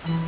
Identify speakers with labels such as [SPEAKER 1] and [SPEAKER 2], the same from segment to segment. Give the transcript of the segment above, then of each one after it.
[SPEAKER 1] Have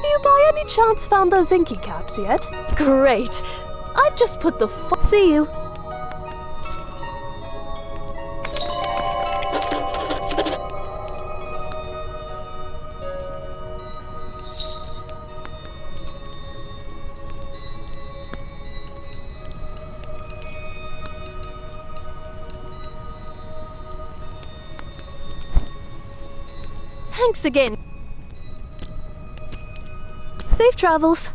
[SPEAKER 1] you by any chance found those inky caps yet? Great. I've just put the See you. Thanks again. Safe travels.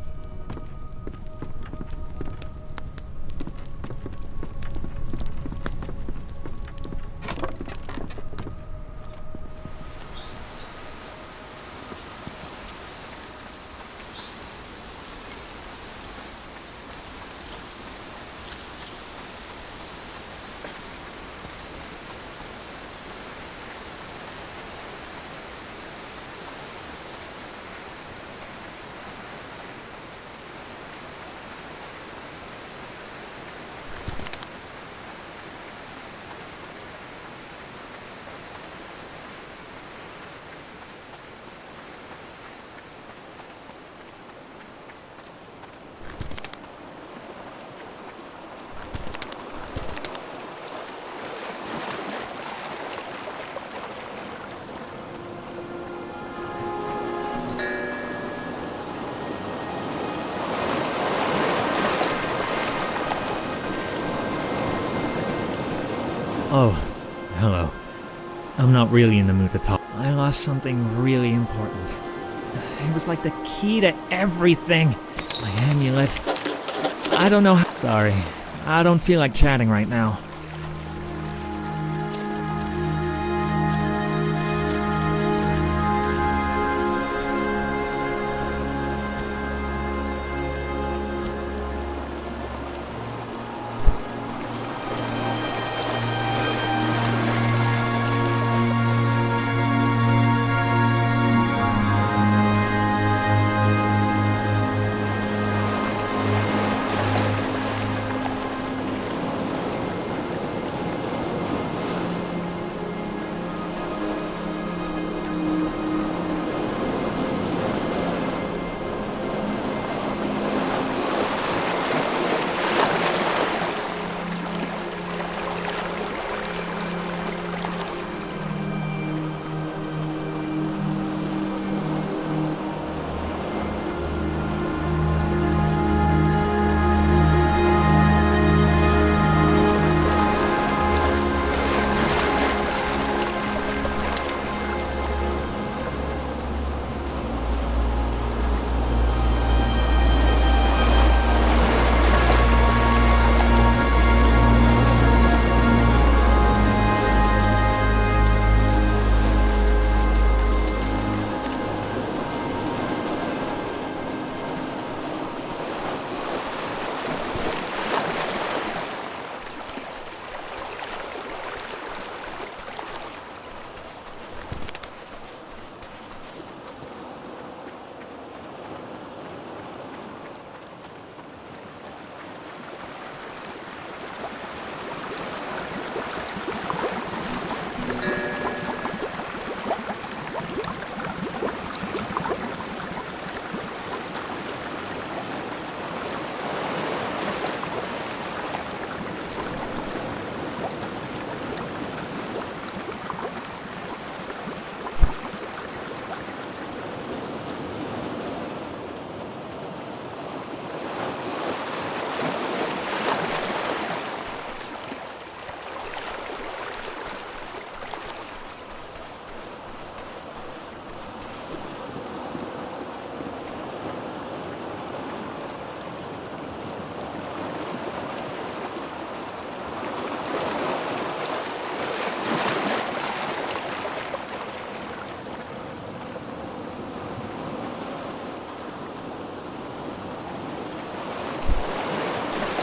[SPEAKER 2] Oh, hello. I'm not really in the mood to talk. I lost something really important. It was like the key to everything. My amulet. I don't know how. Sorry. I don't feel like chatting right now.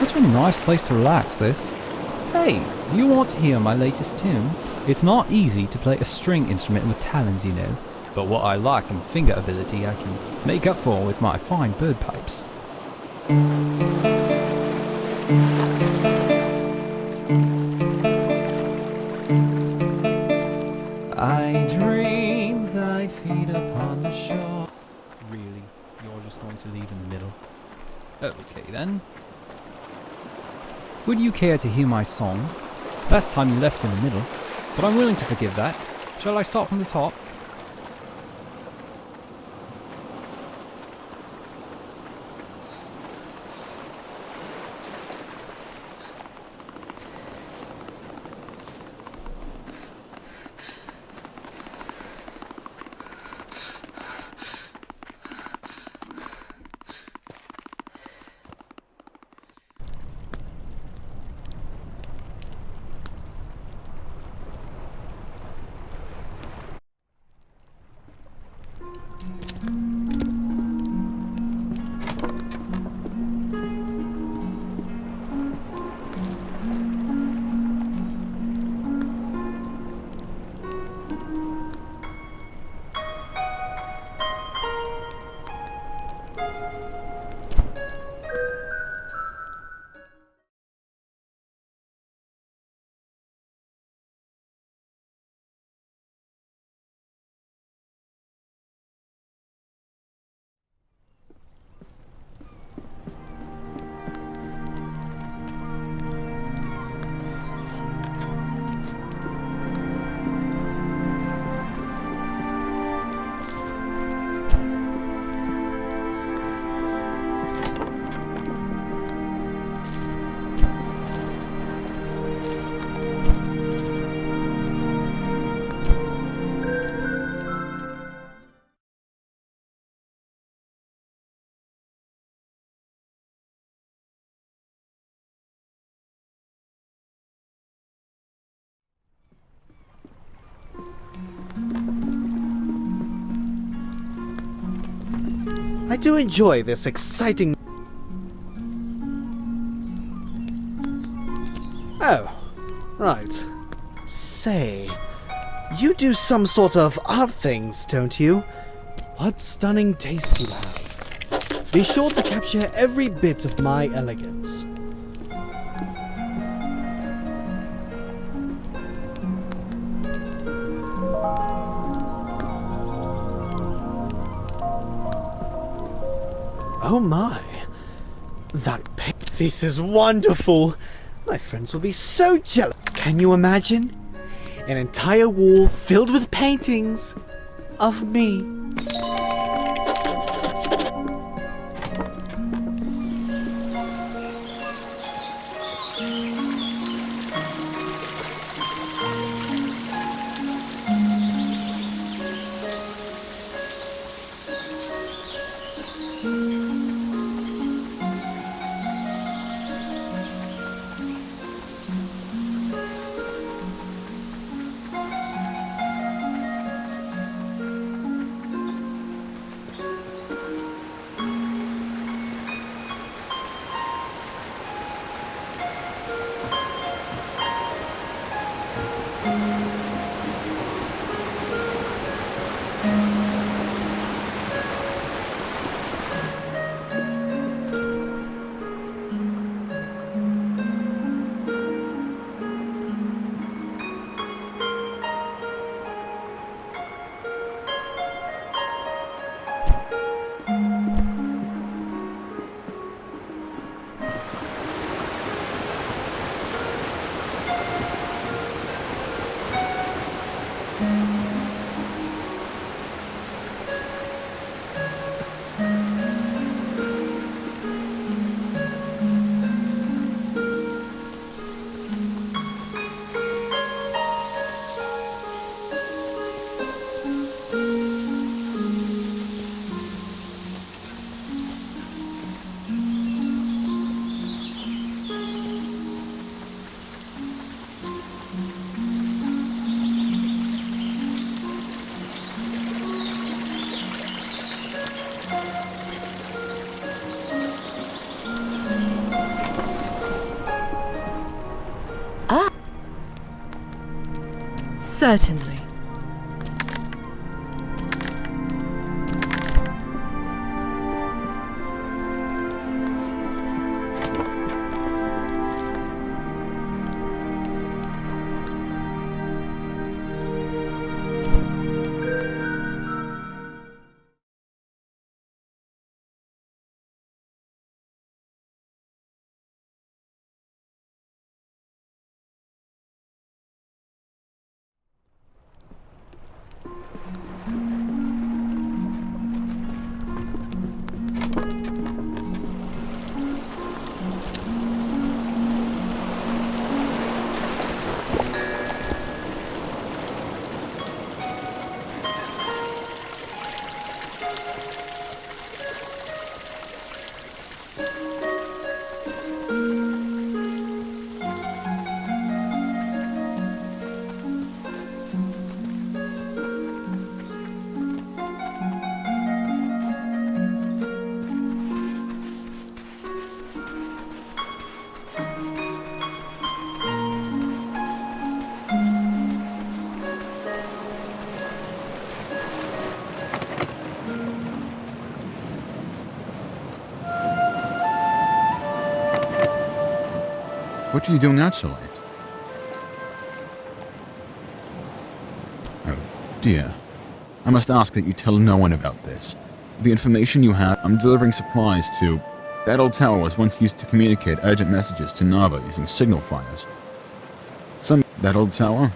[SPEAKER 3] Such a nice place to relax, this. Hey, do you want to hear my latest tune? It's not easy to play a string instrument with talons, you know, but what I lack in finger ability I can make up for with my fine bird pipes. I dream thy feet upon the shore. Really? You're just going to leave in the middle? Okay then. Would you care to hear my song? Last time you left in the middle, but I'm willing to forgive that. Shall I start from the top?
[SPEAKER 4] I do enjoy this exciting... Oh, right. Say, you do some sort of art things, don't you? What stunning taste you have. Be sure to capture every bit of my elegance. Oh my, this is wonderful. My friends will be so jealous. Can you imagine? An entire wall filled with paintings of me.
[SPEAKER 5] Certainly.
[SPEAKER 6] What are you doing out so late? Oh, dear. I must ask that you tell no one about this. The information you have, I'm delivering supplies to... That old tower was once used to communicate urgent messages to Nava using signal fires. That old tower?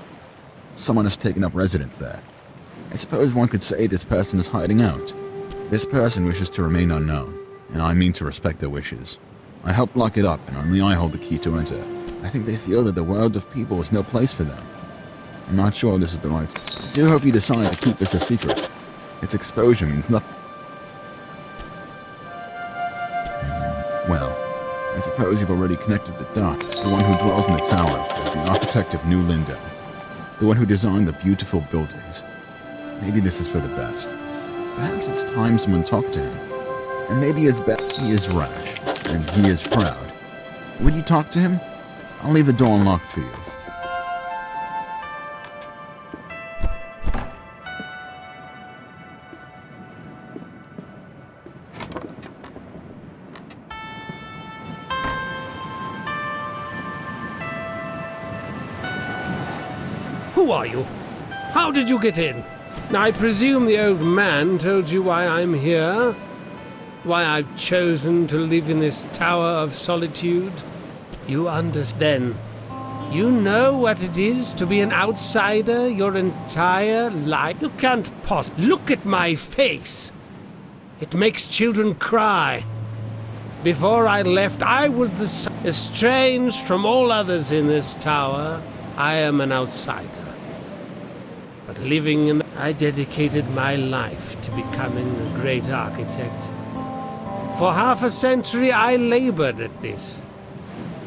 [SPEAKER 6] Someone has taken up residence there. I suppose one could say this person is hiding out. This person wishes to remain unknown, and I mean to respect their wishes. I helped lock it up, and only I hold the key to enter. I think they feel that the world of people is no place for them. I'm not sure this is the right... I do hope you decide to keep this a secret. Its exposure means nothing. Well, I suppose you've already connected the dots. The one who dwells in the tower is the architect of New Lindo. The one who designed the beautiful buildings. Maybe this is for the best. Perhaps it's time someone talked to him. And maybe it's best he is rash, and he is proud. Would you talk to him? I'll leave the door unlocked for you.
[SPEAKER 7] Who are you? How did you get in? I presume the old man told you why I'm here? Why I've chosen to live in this tower of solitude? You understand. You know what it is to be an outsider your entire life. You can't look at my face. It makes children cry. Before I left, I was estranged from all others in this tower. I am an outsider. But living in I dedicated my life to becoming a great architect. For half a century, I labored at this.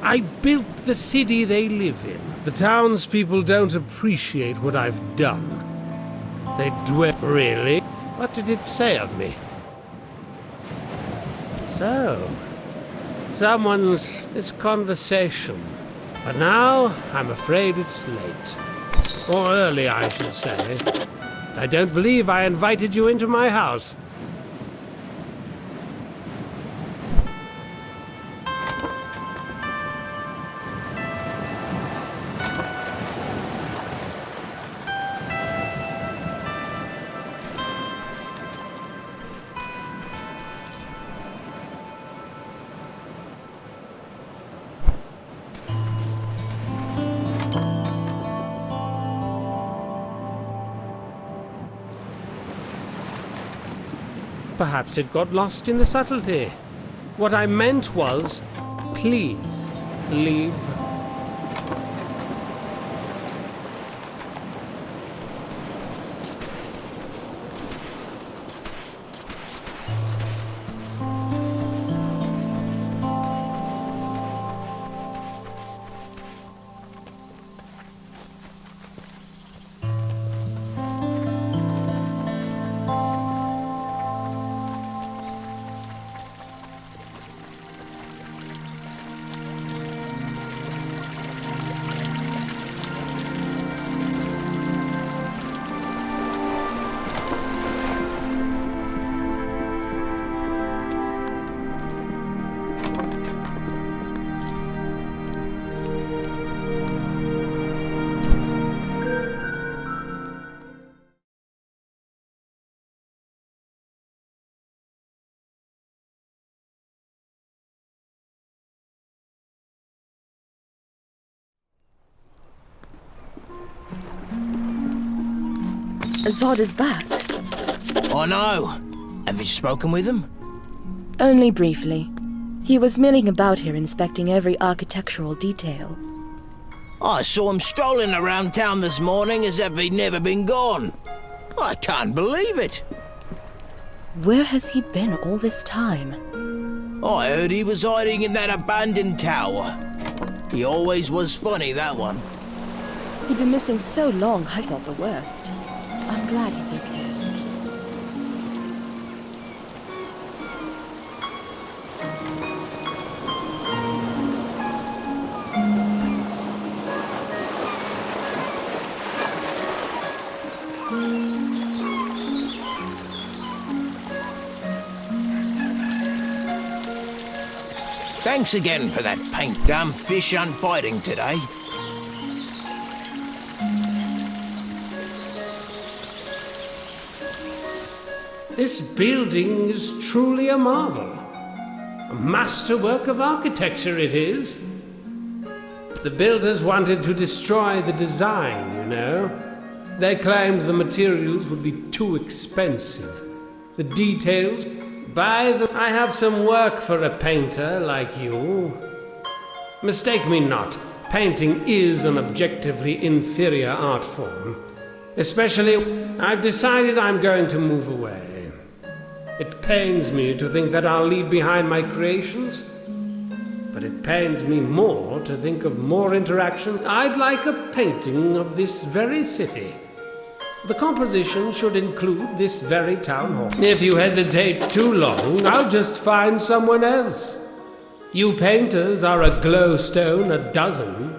[SPEAKER 7] I built the city they live in. The townspeople don't appreciate what I've done. They dwell... Really? What did it say of me? So, this conversation. But now, I'm afraid it's late. Or early, I should say. I don't believe I invited you into my house. Perhaps it got lost in the subtlety. What I meant was, please, leave.
[SPEAKER 5] Zod is back.
[SPEAKER 8] I know. Have you spoken with him?
[SPEAKER 5] Only briefly. He was milling about here inspecting every architectural detail.
[SPEAKER 8] I saw him strolling around town this morning as if he'd never been gone. I can't believe it.
[SPEAKER 5] Where has he been all this time?
[SPEAKER 8] I heard he was hiding in that abandoned tower. He always was funny, that one.
[SPEAKER 5] He'd been missing so long, I thought the worst. I'm glad he's okay.
[SPEAKER 8] Thanks again for that paint. Damn fish aren't biting today.
[SPEAKER 7] This building is truly a marvel. A masterwork of architecture it is. The builders wanted to destroy the design, you know. They claimed the materials would be too expensive. The details, I have some work for a painter like you. Mistake me not, painting is an objectively inferior art form. Especially, I've decided I'm going to move away. It pains me to think that I'll leave behind my creations, but it pains me more to think of more interaction. I'd like a painting of this very city. The composition should include this very town hall. If you hesitate too long, I'll just find someone else. You painters are a glowstone a dozen.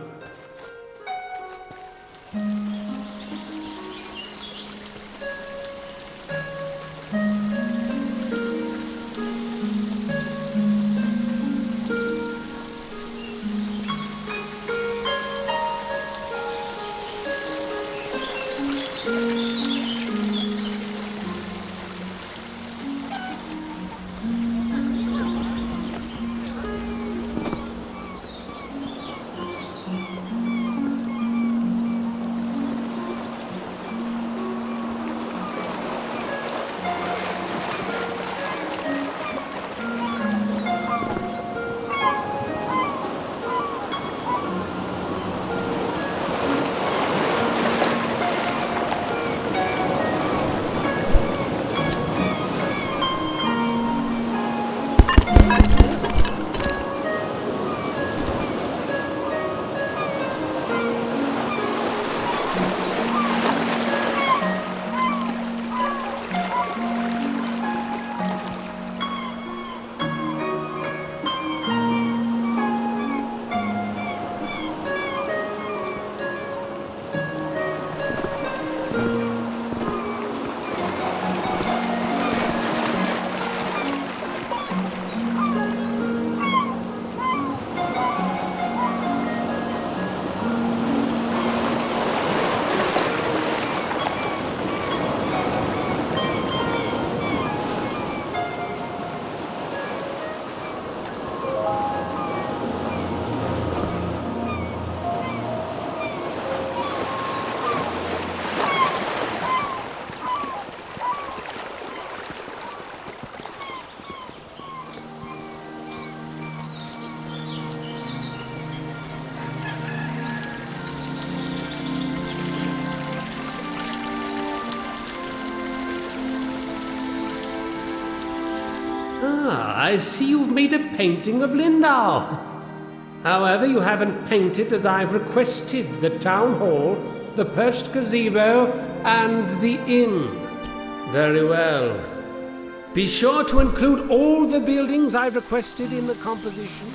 [SPEAKER 7] I see you've made a painting of Lindau. However, you haven't painted as I've requested the town hall, the perched gazebo, and the inn. Very well. Be sure to include all the buildings I've requested in the composition.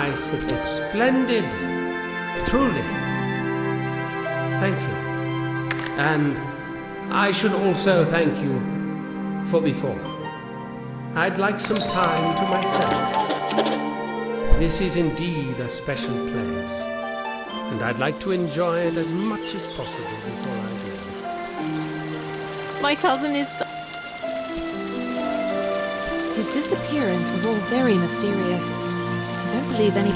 [SPEAKER 7] nice. It's splendid. Truly. Thank you. And I should also thank you for before. I'd like some time to myself. This is indeed a special place, and I'd like to enjoy it as much as possible before I do.
[SPEAKER 1] My cousin is. His disappearance was all very mysterious. I don't believe any.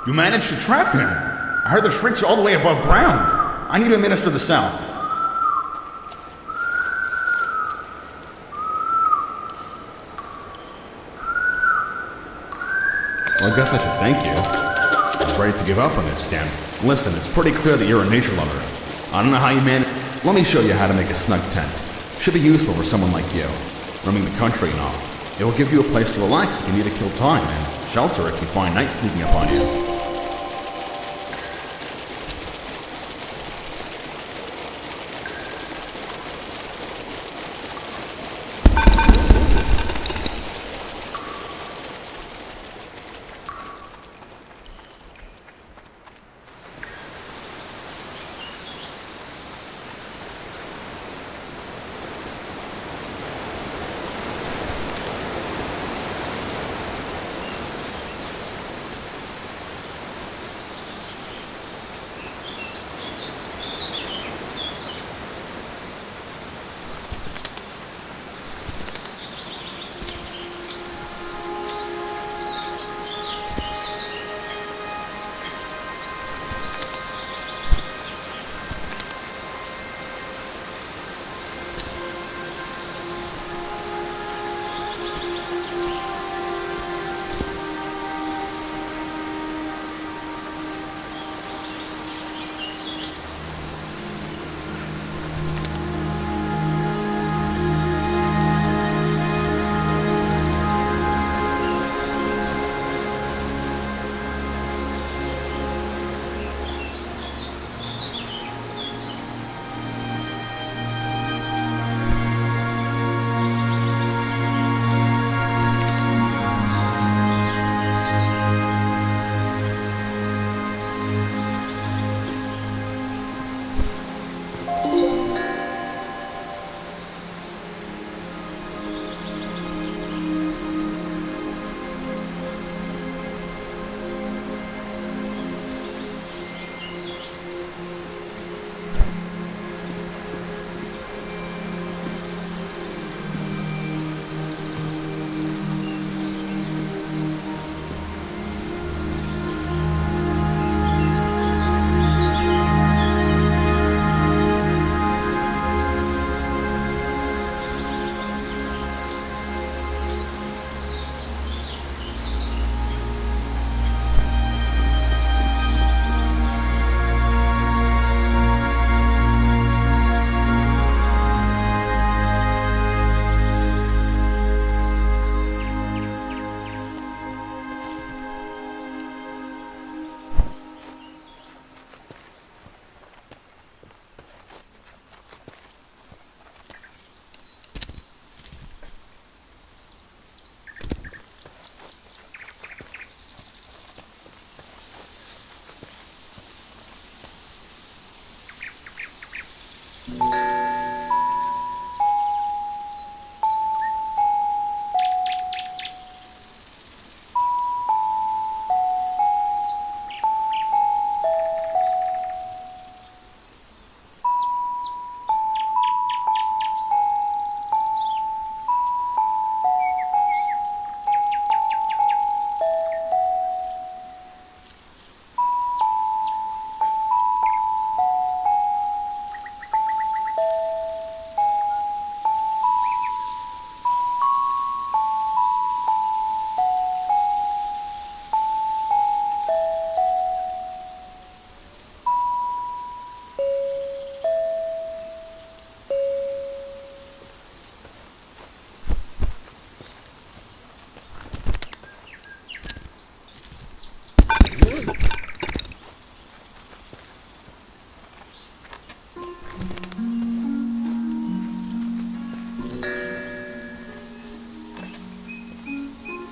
[SPEAKER 6] You managed to trap him. I heard the shrieks all the way above ground. I need to administer the salve. Well, I guess I should thank you. I was ready to give up on this, Dan. Listen, it's pretty clear that you're a nature lover. I don't know how you manage. Let me show you how to make a snug tent. Should be useful for someone like you, roaming the country and all. It will give you a place to relax if you need to kill time, and shelter if you find night sneaking up on you.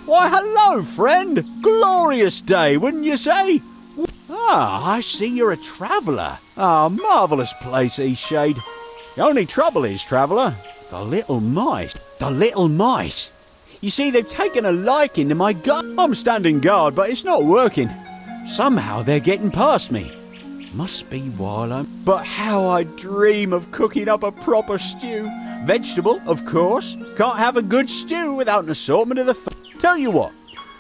[SPEAKER 9] Why, hello, friend. Glorious day, wouldn't you say? Ah, I see you're a traveller. Ah, marvellous place, Eastshade. The only trouble is, traveller, the little mice. The little mice. You see, they've taken a liking to my gun. I'm standing guard, but it's not working. Somehow they're getting past me. Must be while I'm... But how I dream of cooking up a proper stew. Vegetable, of course. Can't have a good stew without an assortment of the... Tell you what,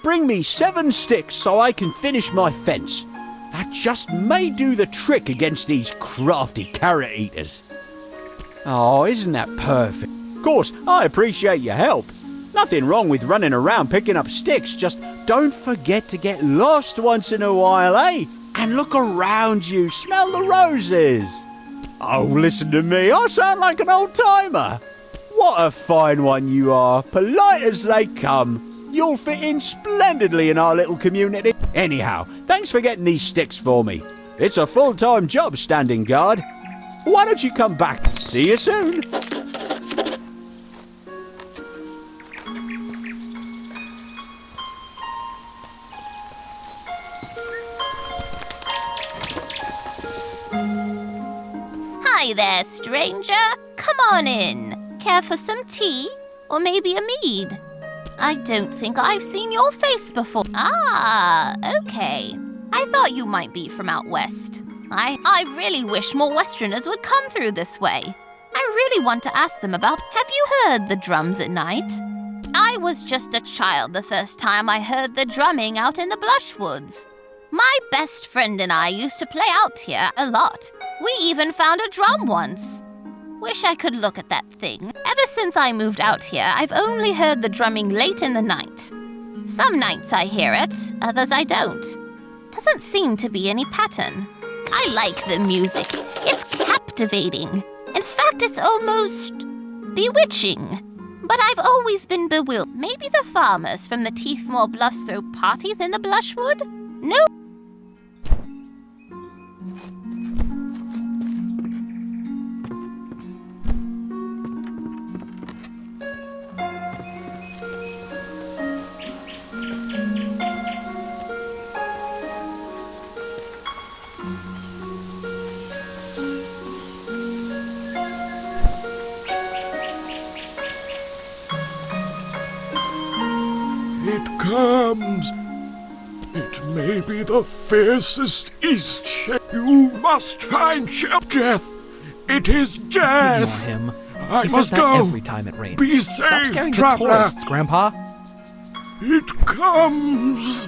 [SPEAKER 9] bring me 7 sticks so I can finish my fence. That just may do the trick against these crafty carrot eaters. Oh, isn't that perfect? Of course, I appreciate your help. Nothing wrong with running around picking up sticks, just don't forget to get lost once in a while, eh? And look around you, smell the roses. Oh, listen to me, I sound like an old-timer. What a fine one you are, polite as they come. You'll fit in splendidly in our little community. Anyhow, thanks for getting these sticks for me. It's a full-time job standing guard. Why don't you come back? See you soon.
[SPEAKER 10] Hi there, stranger. Come on in. Care for some tea? Or maybe a mead? I don't think I've seen your face before. Ah, okay. I thought you might be from out west. I really wish more Westerners would come through this way. I really want to ask them about... Have you heard the drums at night? I was just a child the first time I heard the drumming out in the Blushwoods. My best friend and I used to play out here a lot. We even found a drum once. Wish I could look at that thing. Ever since I moved out here, I've only heard the drumming late in the night. Some nights I hear it, others I don't. Doesn't seem to be any pattern. I like the music. It's captivating. In fact, it's almost bewitching. But I've always been bewildered. Maybe the farmers from the Teethmore Bluffs throw parties in the Blushwood? No.
[SPEAKER 11] It comes. It may be the fiercest Eastshade. You must try and shout death. It is death.
[SPEAKER 12] Ignore him.
[SPEAKER 11] I
[SPEAKER 12] He
[SPEAKER 11] must
[SPEAKER 12] says that
[SPEAKER 11] go.
[SPEAKER 12] every time it rains.
[SPEAKER 11] Be
[SPEAKER 12] Stop
[SPEAKER 11] safe,
[SPEAKER 12] scaring the
[SPEAKER 11] traveler.
[SPEAKER 12] tourists, Grandpa.
[SPEAKER 11] It comes.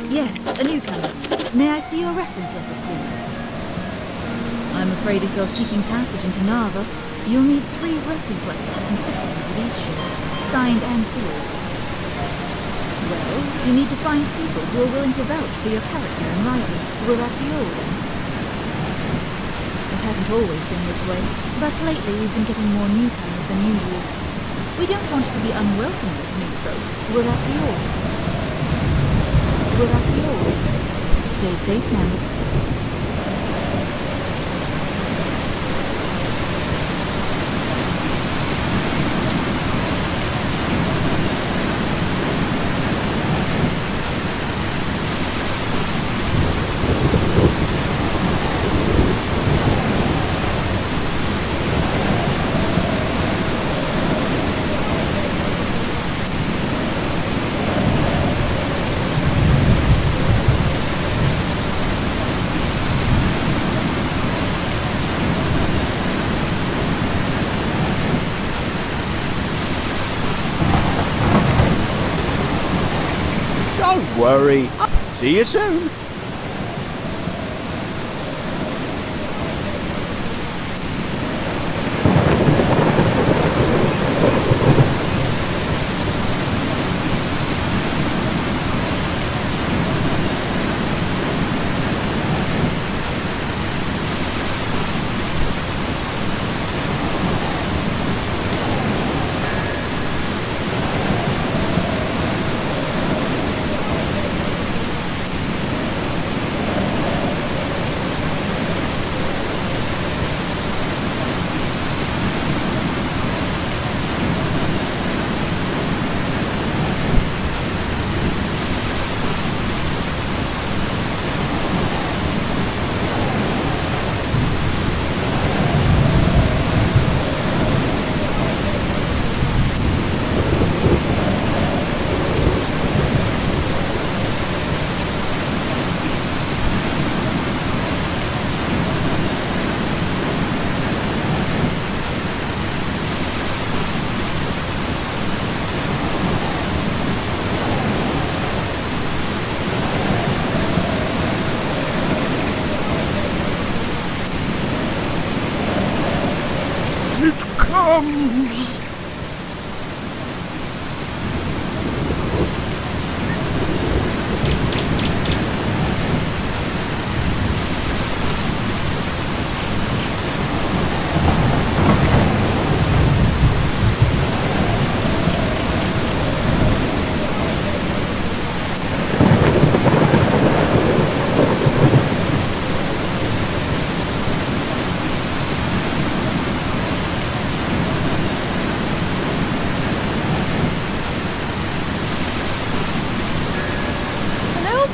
[SPEAKER 5] Yes, a newcomer. May I see your reference letters, please? I'm afraid if you're seeking passage into Narva, you'll need 3 reference letters from citizens of Eastshade, signed and sealed. Well, you need to find people who are willing to vouch for your character and writing. Will that be all, then? It hasn't always been this way, but lately we've been getting more newcomers than usual. We don't want it to be unwelcoming to new folk. Will that be all? Will that be all? Stay safe now.
[SPEAKER 9] Don't worry. See you soon.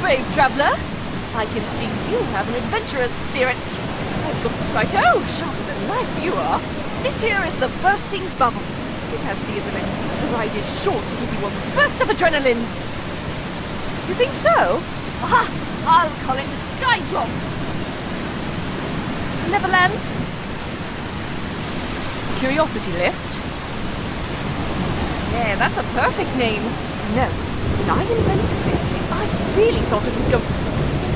[SPEAKER 12] brave traveller. I can see you have an adventurous spirit. Righto, sharp as a knife you are. This here is the bursting bubble. It has the ability. The ride is sure to give you a burst of adrenaline. You think so? Aha! I'll call it the Sky Drop. Neverland? Curiosity Lift? Yeah, that's a perfect name. No, when I invented this thing, I really thought it was going...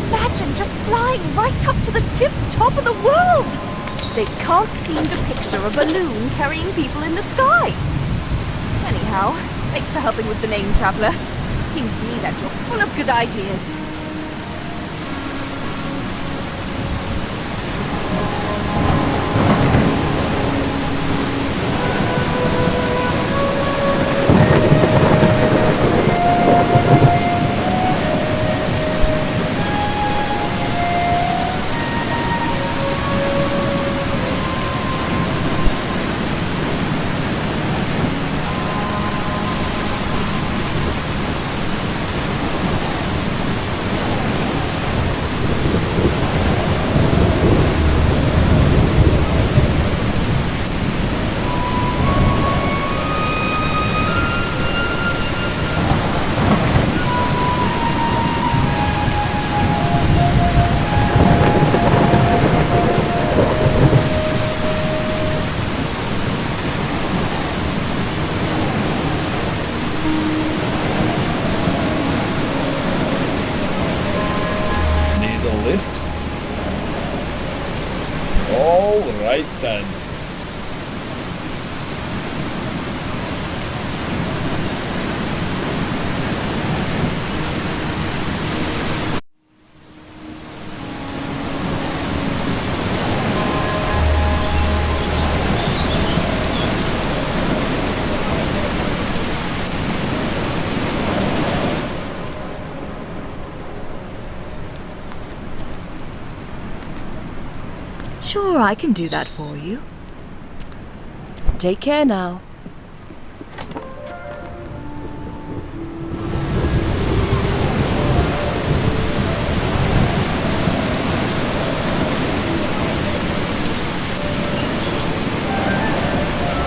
[SPEAKER 12] Imagine just flying right up to the tip-top of the world! They can't seem to picture a balloon carrying people in the sky. Anyhow, thanks for helping with the name, Traveller. Seems to me that you're full of good ideas.
[SPEAKER 11] Lift? All right then.
[SPEAKER 12] Sure, I can do that for you.
[SPEAKER 1] Take care now.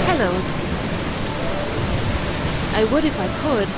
[SPEAKER 12] Hello.
[SPEAKER 1] I would if I could.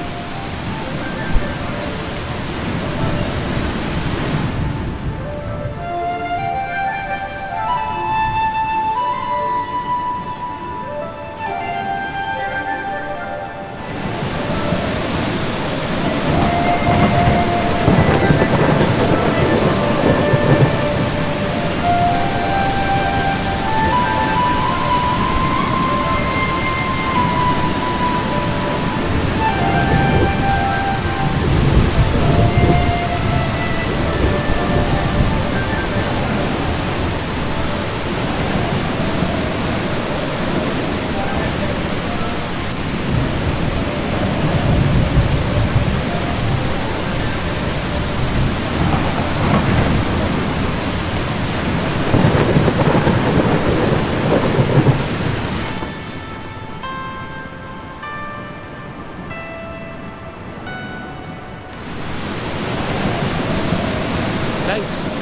[SPEAKER 7] Thanks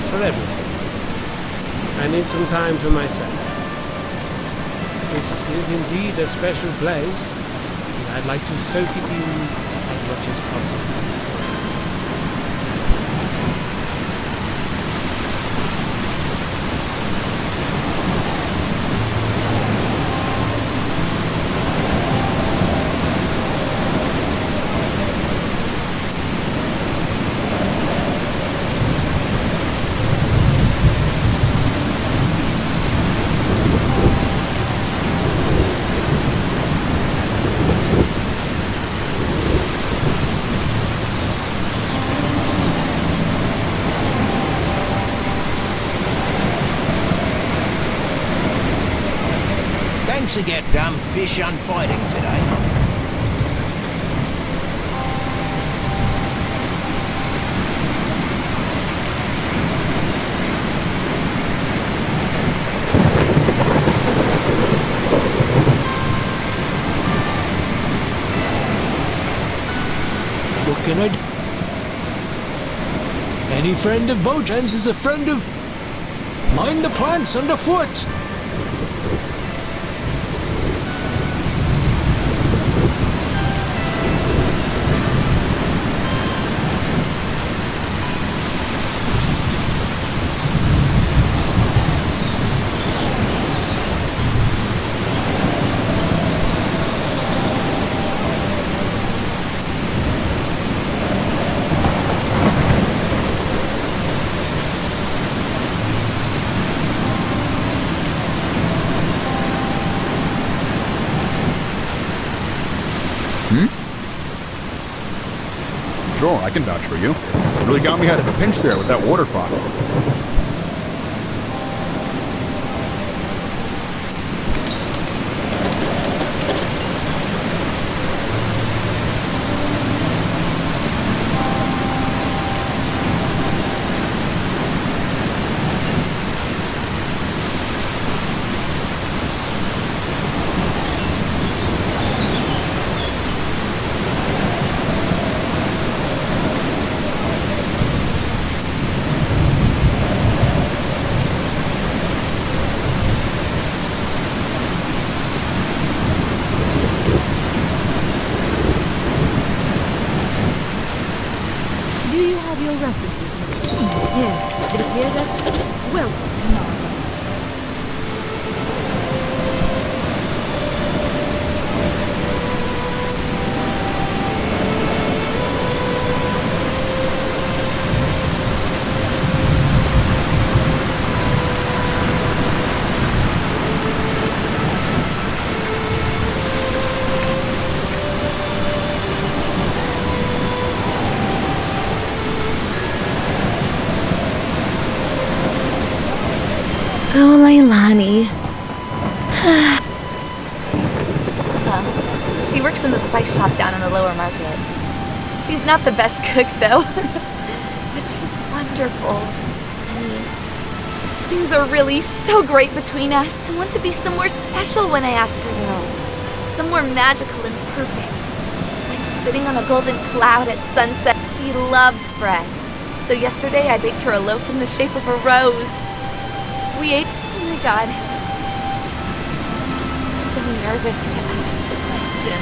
[SPEAKER 7] for everything. I need some time to myself. This is indeed a special place, and I'd like to soak it in as much as possible.
[SPEAKER 8] Thanks again, damn fish unbiting today.
[SPEAKER 11] Looking at
[SPEAKER 7] Any friend of Bojan's is a friend of... Mind the plants underfoot!
[SPEAKER 9] Sure, I can vouch for you. Really got me out of a pinch there with that water faucet.
[SPEAKER 5] Your references. Yes, it appears that... Well, no.
[SPEAKER 12] Oh, Leilani. She works in the spice shop down in the lower market. She's not the best cook, though. But she's wonderful. I mean, things are really so great between us. I want to be somewhere special when I ask her, though. Somewhere magical and perfect. Like sitting on a golden cloud at sunset. She loves bread. So yesterday I baked her a loaf in the shape of a rose. We ate. Oh my god. I'm just so nervous to ask the question.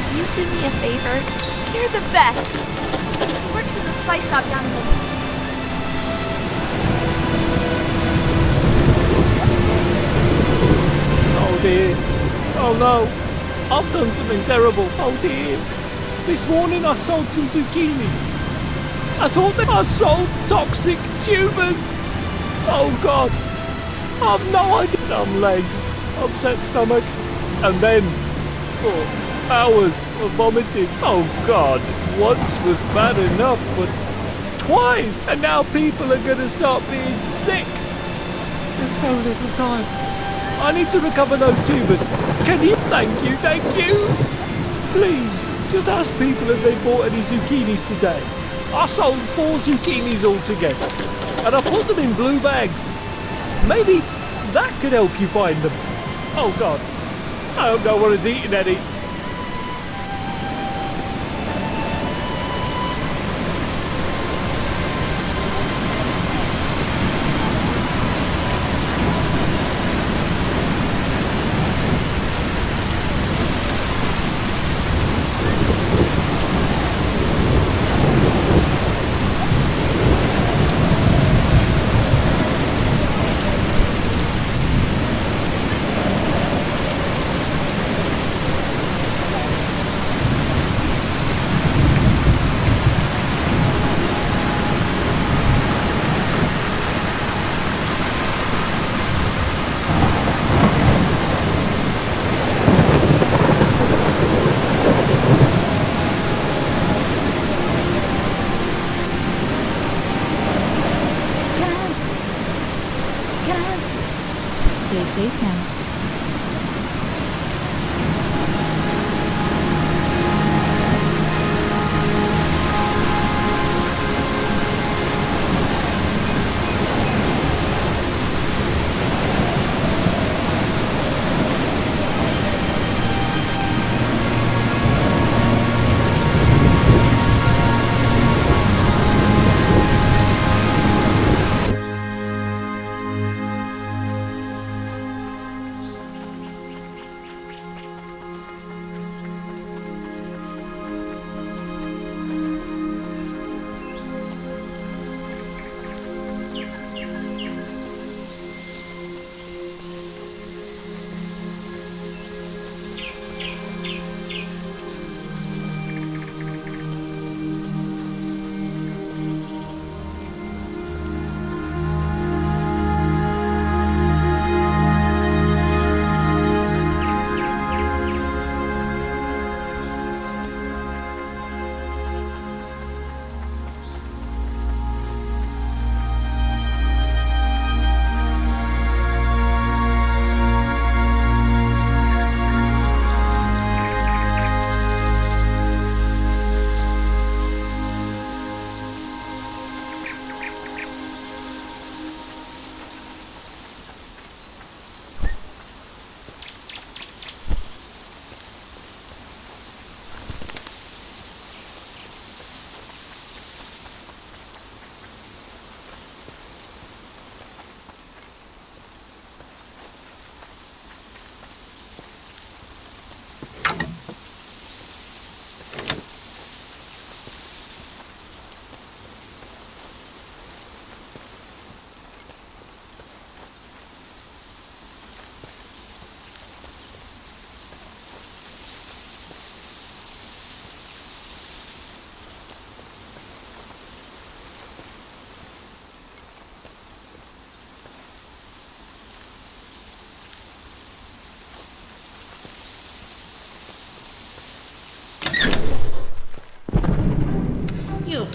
[SPEAKER 12] Can you do me a favor? You're the best. She works in the spice shop down in the...
[SPEAKER 13] Oh dear. Oh no. I've done something terrible. Oh dear. This morning I sold some zucchini. I thought that I sold toxic tubers. Oh God. I've no idea. Numb legs, upset stomach, and then 4 hours of vomiting. Oh God. Once was bad enough, but twice. And now people are going to start being sick. There's so little time. I need to recover those tubers. Can you? Thank you. Please, just ask people if they bought any zucchinis today. I sold 4 zucchinis altogether, and I put them in blue bags. Maybe that could help you find them. Oh God, I hope no one has eaten any.
[SPEAKER 5] Stay safe now.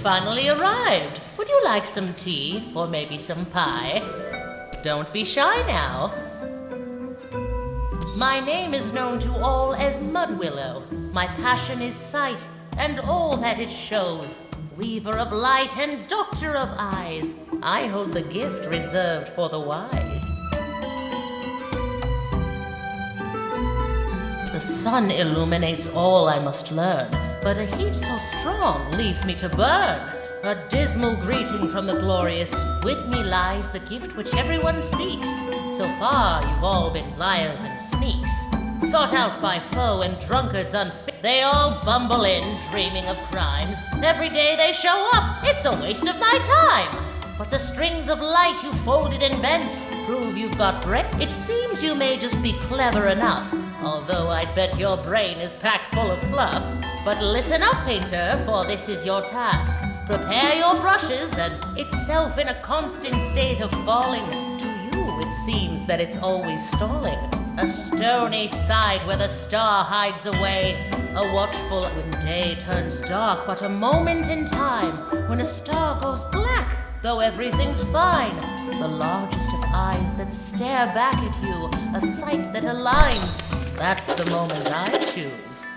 [SPEAKER 14] finally arrived. Would you like some tea or maybe some pie? Don't be shy now. My name is known to all as Mudwillow. My passion is sight and all that it shows. Weaver of light and doctor of eyes, I hold the gift reserved for the wise. The sun illuminates all I must learn, but a heat so strong leaves me to burn. A dismal greeting from the glorious. With me lies the gift which everyone seeks. So far you've all been liars and sneaks, sought out by foe and drunkards unfit. They all bumble in, dreaming of crimes. Every day they show up, it's a waste of my time. But the strings of light you folded and bent prove you've got brain. It seems you may just be clever enough, although I'd bet your brain is packed full of fluff. But listen up, painter, for this is your task. Prepare your brushes, and itself in a constant state of falling. To you it seems that it's always stalling. A stony side where the star hides away. A watchful when day turns dark, but a moment in time when a star goes black, though everything's fine. The largest of eyes that stare back at you, a sight that aligns. That's the moment I choose.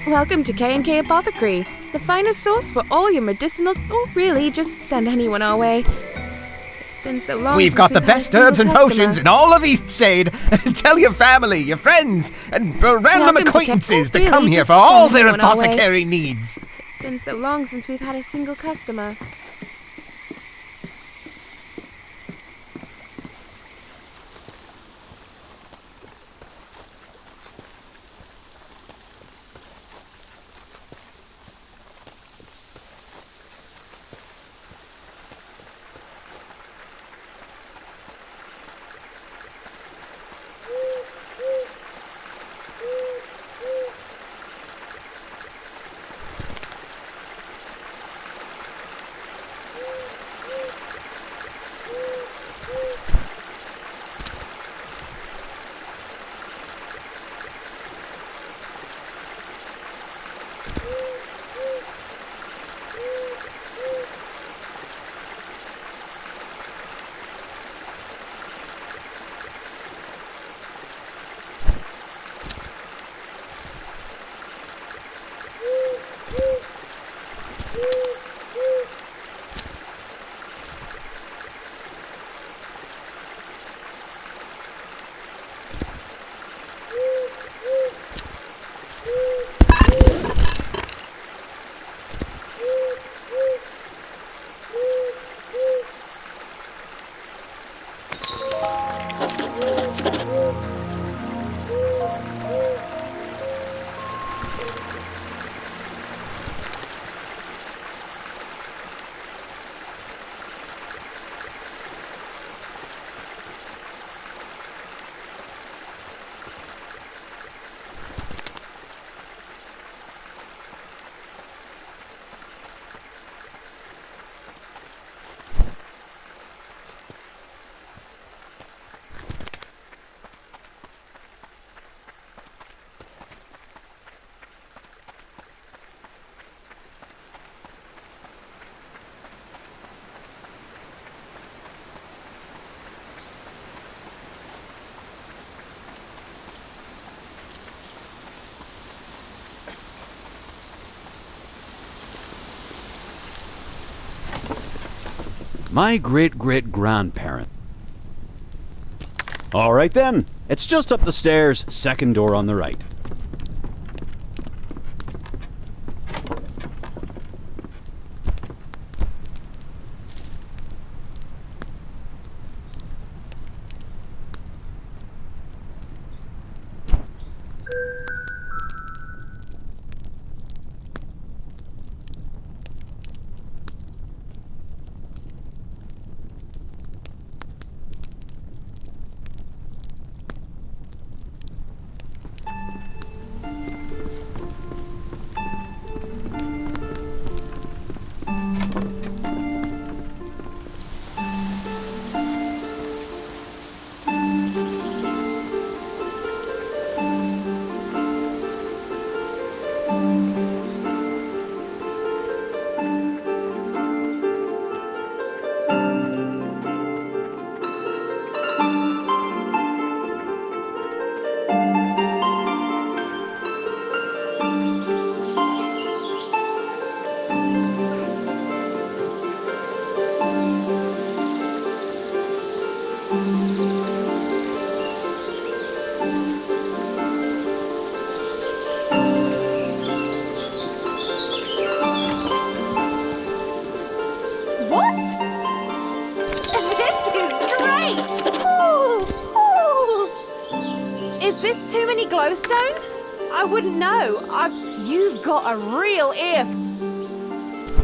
[SPEAKER 12] Welcome to K&K Apothecary, the finest source for all your medicinal, or really just send anyone our way. It's been so long
[SPEAKER 15] We've
[SPEAKER 12] since
[SPEAKER 15] got the
[SPEAKER 12] had a
[SPEAKER 15] best
[SPEAKER 12] single
[SPEAKER 15] herbs and
[SPEAKER 12] customer.
[SPEAKER 15] potions in all of Eastshade. Tell your family, your friends, and random
[SPEAKER 12] Welcome to
[SPEAKER 15] acquaintances to
[SPEAKER 12] really,
[SPEAKER 15] come here
[SPEAKER 12] just
[SPEAKER 15] for all
[SPEAKER 12] send
[SPEAKER 15] their
[SPEAKER 12] anyone our way.
[SPEAKER 15] apothecary needs.
[SPEAKER 12] It's been so long since we've had a single customer.
[SPEAKER 9] My great-great-grandparent. All right then, it's just up the stairs, second door on the right.
[SPEAKER 12] What? This is great! Is this too many glowstones? I wouldn't know. You've got a real ear.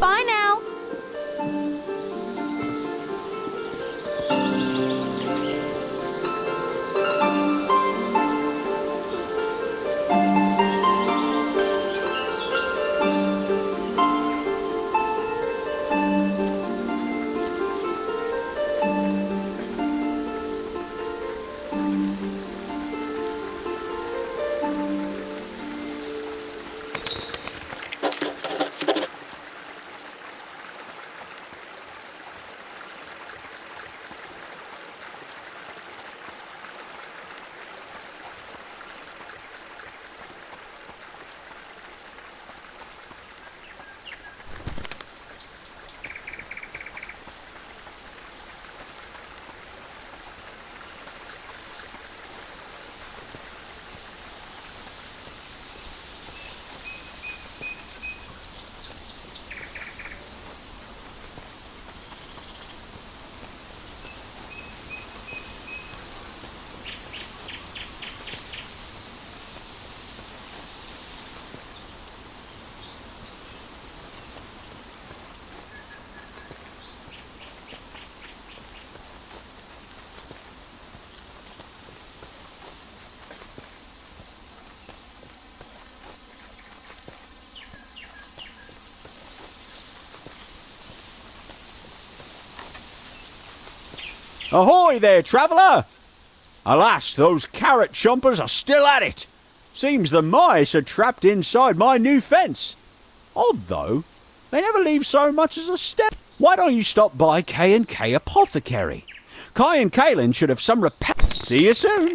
[SPEAKER 12] Bye now.
[SPEAKER 9] Ahoy there, traveller! Alas, those carrot chompers are still at it. Seems the mice are trapped inside my new fence. Odd though, they never leave so much as a step. Why don't you stop by K&K Apothecary? Kai and Kaylin should have some See you soon.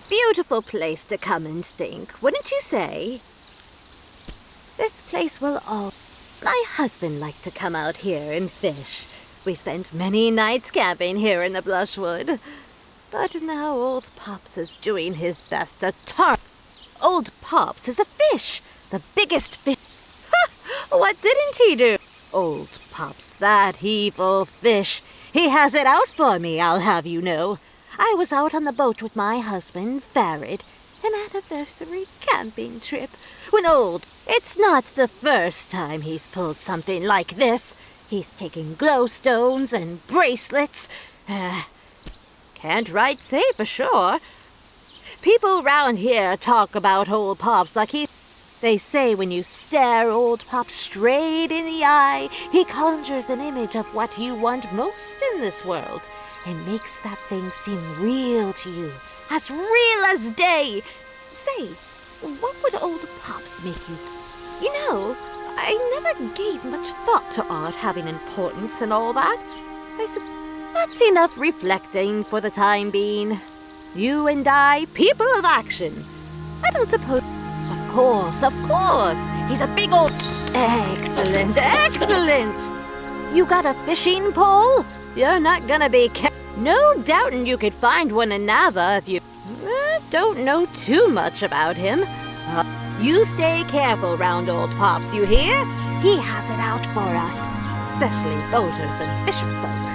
[SPEAKER 16] Beautiful place to come and think, wouldn't you say? This place will all... My husband liked to come out here and fish. We spent many nights camping here in the Blushwood. But now old Pops is doing his best to turn. Old Pops is a fish, the biggest fish. What didn't he do? Old Pops, that evil fish. He has it out for me, I'll have you know. I was out on the boat with my husband, Farid, an anniversary camping trip, when it's not the first time he's pulled something like this. He's taken glowstones and bracelets. Can't right say for sure. People round here talk about old Pops like they say when you stare old Pop straight in the eye, he conjures an image of what you want most in this world and makes that thing seem real to you, as real as day. Say, what would old Pops make you? You know, I never gave much thought to art having importance and all that. That's enough reflecting for the time being. You and I, people of action. I don't suppose... Of course. He's a big old... Excellent, excellent. You got a fishing pole? You're not gonna be... No doubting you could find one in Nava if you... don't know too much about him. You stay careful round old Pops, you hear? He has it out for us. Especially boaters and fisherfolk.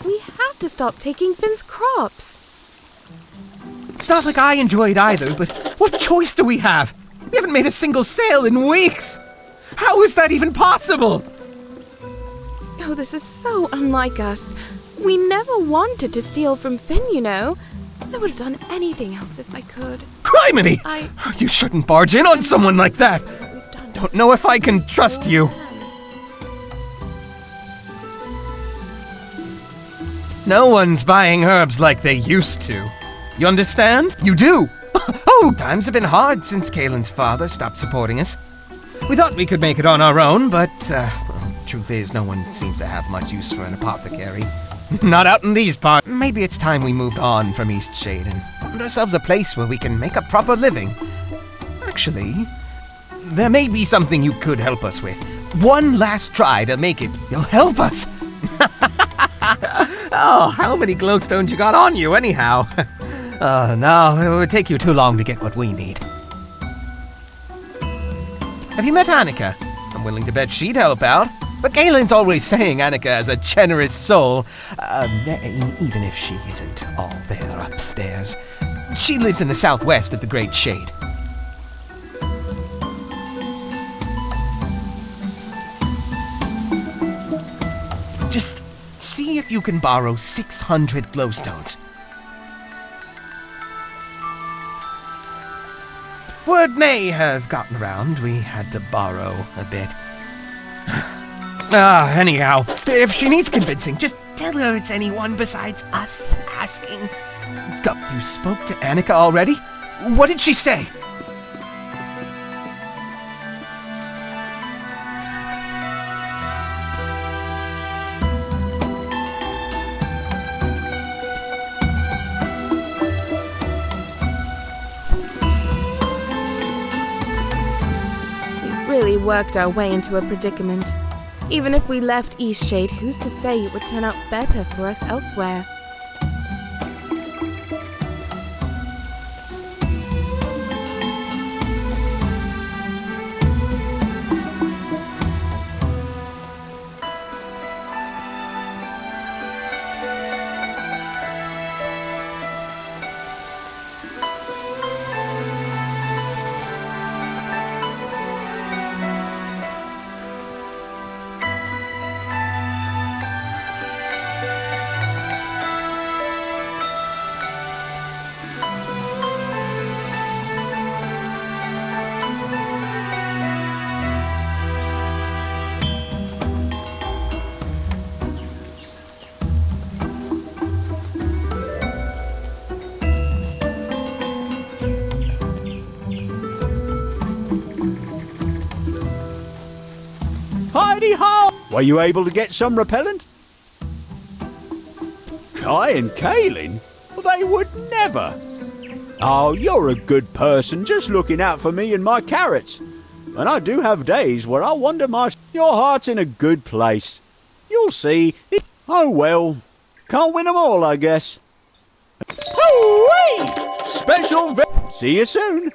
[SPEAKER 1] We have to stop taking Finn's crops.
[SPEAKER 15] It's not like I enjoy it either, but what choice do we have? We haven't made a single sale in weeks. How is that even possible?
[SPEAKER 1] Oh, this is so unlike us. We never wanted to steal from Finn, you know. I would have done anything else if I could.
[SPEAKER 15] Criminy! You shouldn't barge in on someone like that. Don't know if I can trust you. No one's buying herbs like they used to. You understand? You do. Oh, times have been hard since Kaelin's father stopped supporting us. We thought we could make it on our own, but truth is, no one seems to have much use for an apothecary. Not out in these parts. Maybe it's time we moved on from Eastshade and found ourselves a place where we can make a proper living. Actually, there may be something you could help us with. One last try to make it. You'll help us. Oh, how many glowstones you got on you, anyhow? No, it would take you too long to get what we need. Have you met Annika? I'm willing to bet she'd help out. But Galen's always saying Annika has a generous soul. Even if she isn't all there upstairs. She lives in the southwest of the Great Shade. Just see if you can borrow 600 glowstones. Word may have gotten around we had to borrow a bit. Anyhow, if she needs convincing, just tell her it's anyone besides us asking. Go, you spoke to Annika already? What did she say?
[SPEAKER 1] Really worked our way into a predicament. Even if we left Eastshade, who's to say it would turn out better for us elsewhere?
[SPEAKER 9] Were you able to get some repellent? Kai and Kaylin? Well, they would never. Oh, you're a good person, just looking out for me and my carrots. And I do have days where I wonder your heart's in a good place. You'll see. Oh well, can't win 'em all, I guess. Hooray! Special see you soon.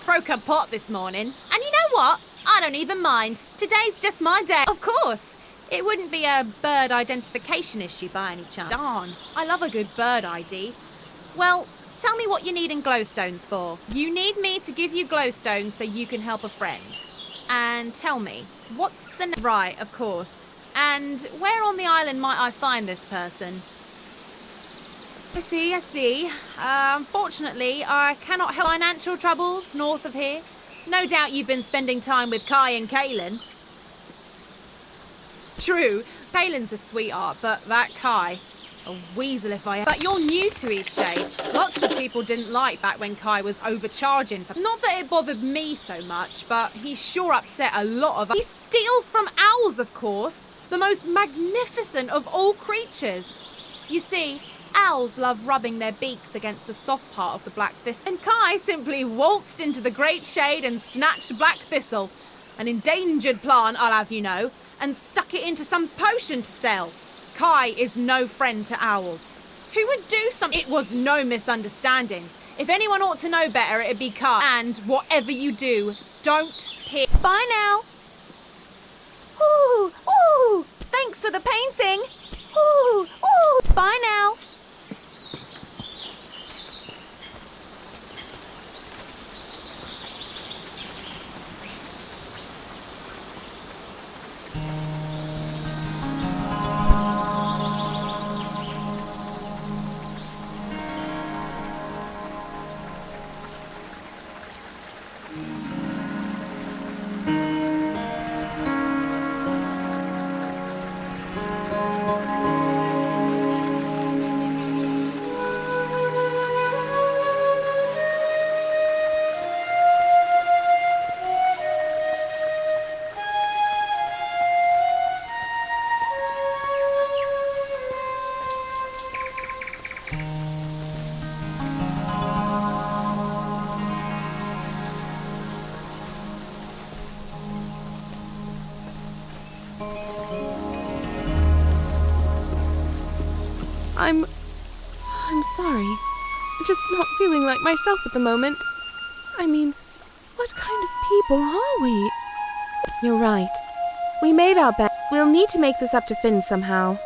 [SPEAKER 12] Broke a pot this morning, and you know what? I don't even mind. Today's just my day. Of course. It wouldn't be a bird identification issue by any chance. Darn, I love a good bird ID. Well, tell me what you need glowstones for. You need me to give you glowstones so you can help a friend. And tell me, what's the... Right, of course. And where on the island might I find this person? I see. Unfortunately, I cannot help financial troubles north of here. No doubt you've been spending time with Kai and Kaylin. True, Kaylin's a sweetheart, but that Kai, a weasel if I am. But you're new to Eastshade. Lots of people didn't like back when Kai was overcharging for... Not that it bothered me so much, but he sure upset a lot of us. He steals from owls, of course, the most magnificent of all creatures. You see, owls love rubbing their beaks against the soft part of the black thistle. And Kai simply waltzed into the great shade and snatched black thistle, an endangered plant, I'll have you know, and stuck it into some potion to sell. Kai is no friend to owls. Who would do something? It was no misunderstanding. If anyone ought to know better, it'd be Kai. And whatever you do, don't pick. Bye now. Ooh, thanks for the painting. Ooh, bye now.
[SPEAKER 1] I'm sorry. I'm just not feeling like myself at the moment. I mean, what kind of people are we? You're right. We made our bet. We'll need to make this up to Finn somehow.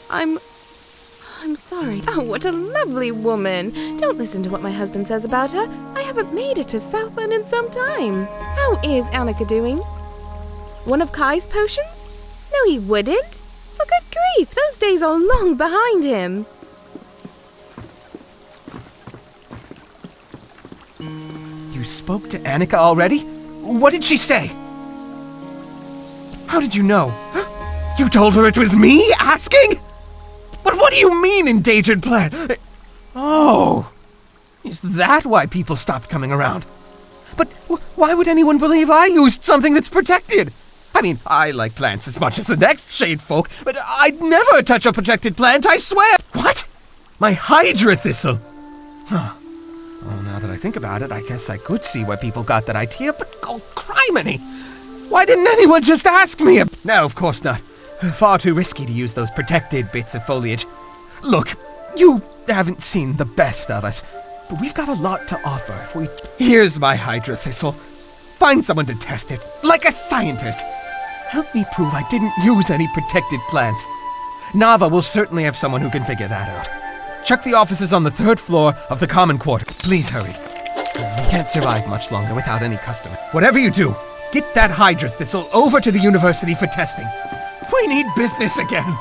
[SPEAKER 1] I'm sorry. Oh, what a lovely woman. Don't listen to what my husband says about her. I haven't made it to Southland in some time. How is Annika doing? One of Kai's potions? No, he wouldn't. For good grief, those days are long behind him.
[SPEAKER 15] You spoke to Annika already? What did she say? How did you know? You told her it was me asking? But what do you mean, endangered plant? Oh, is that why people stopped coming around? But why would anyone believe I used something that's protected? I mean, I like plants as much as the next shade folk, but I'd never touch a protected plant, I swear! What? My Hydra thistle? Huh. Well, now that I think about it, I guess I could see where people got that idea, but oh, criminy! Why didn't anyone just ask me? No, of course not. Far too risky to use those protected bits of foliage. Look, you haven't seen the best of us, but we've got a lot to offer if we... Here's my Hydra thistle. Find someone to test it, like a scientist. Help me prove I didn't use any protected plants. Nava will certainly have someone who can figure that out. Check the offices on the 3rd floor of the common quarter. Please hurry. We can't survive much longer without any customer. Whatever you do, get that Hydra thistle over to the university for testing. We need business again.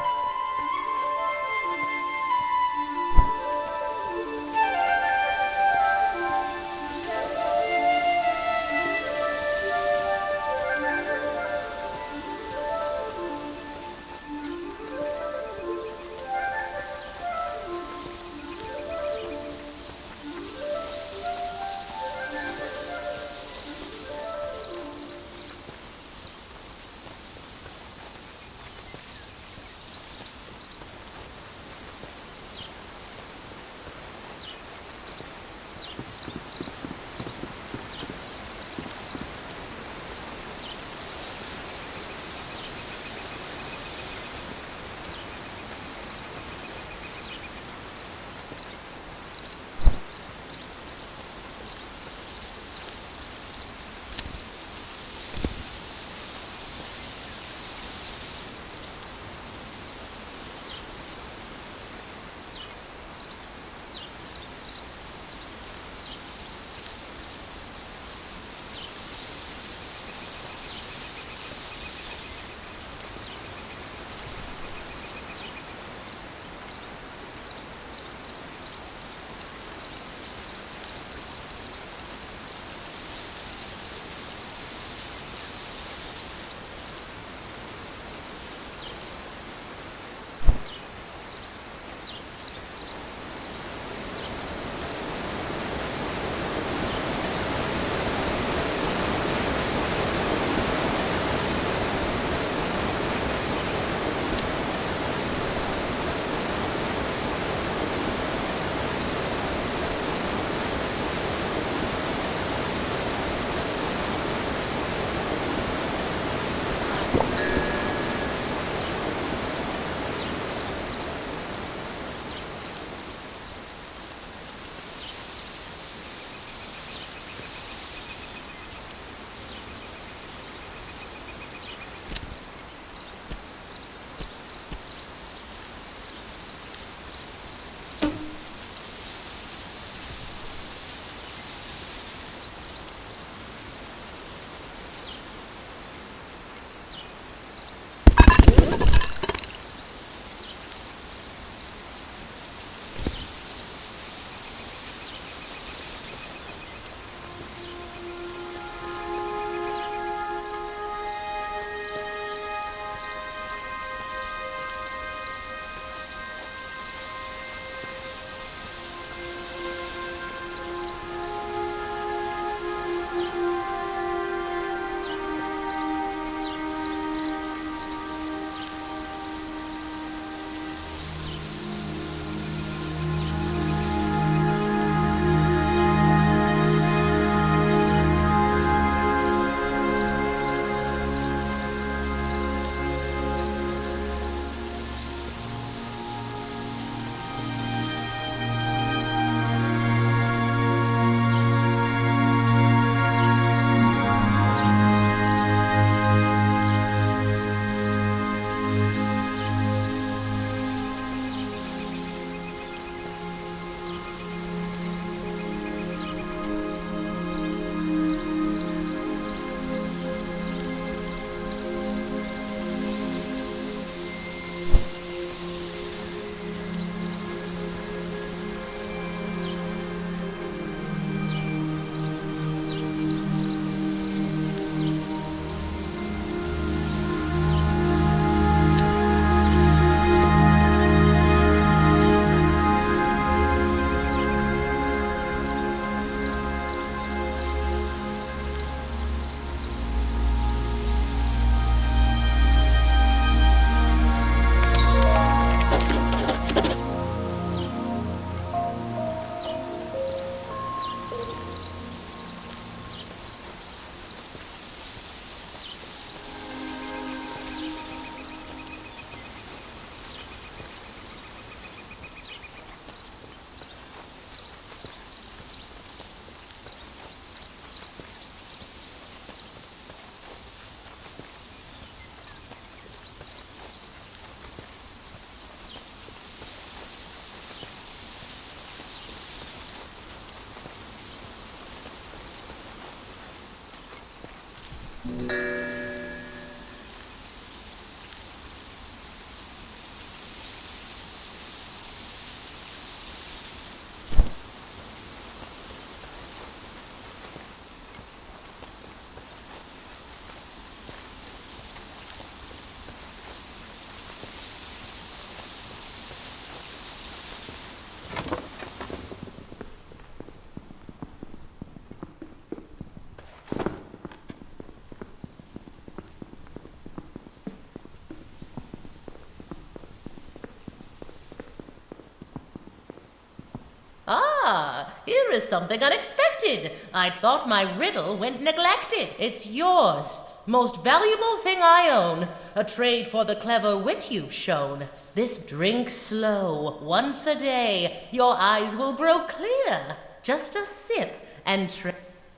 [SPEAKER 14] here is something unexpected. I'd thought my riddle went neglected. It's yours. Most valuable thing I own. A trade for the clever wit you've shown. This drink slow, once a day. Your eyes will grow clear. Just a sip and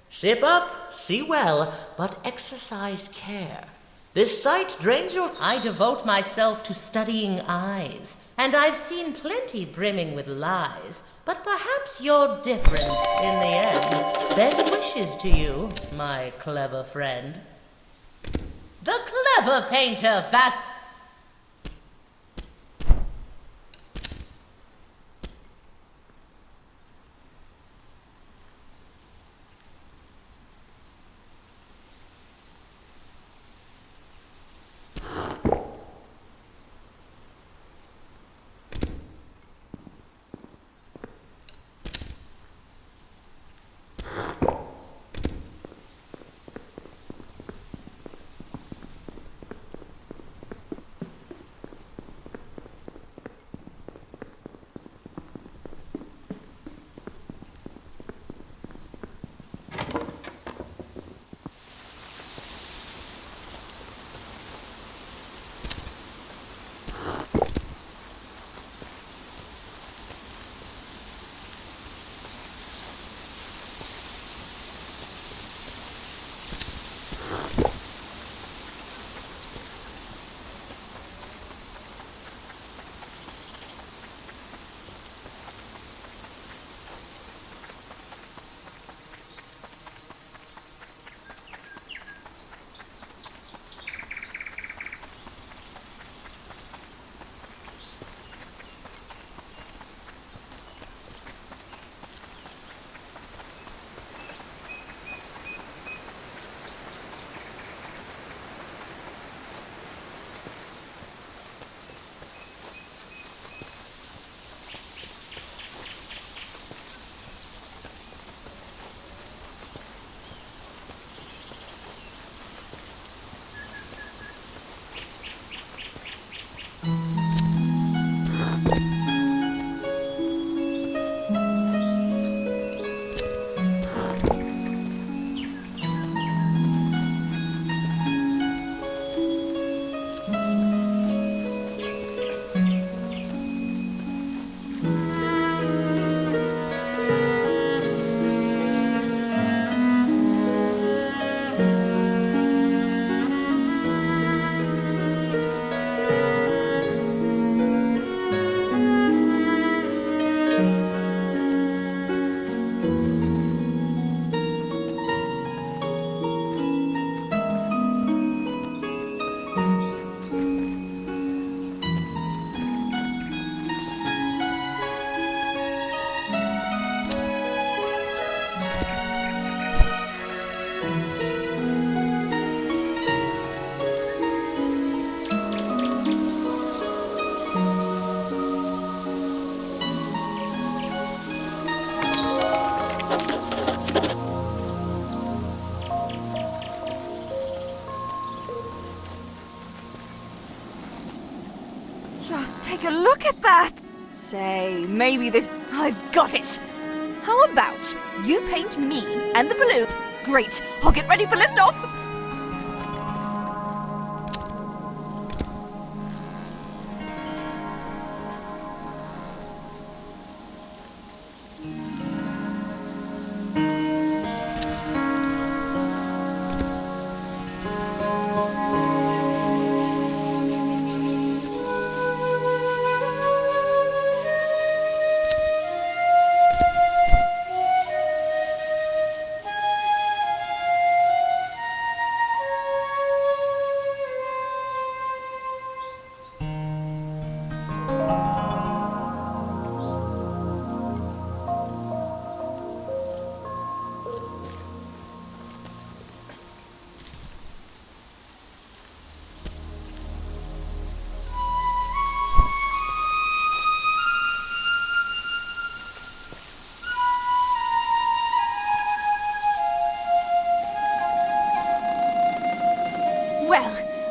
[SPEAKER 14] sip up, see well, but exercise care. This sight drains your... I devote myself to studying eyes, and I've seen plenty brimming with lies. But perhaps you're different in the end. Best wishes to you, my clever friend. The clever painter back...
[SPEAKER 12] Just take a look at that! Say, maybe this... I've got it! How about you paint me and the balloon? Great, I'll get ready for liftoff!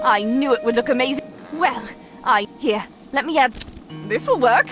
[SPEAKER 12] I knew it would look amazing. Well, here, let me add... This will work.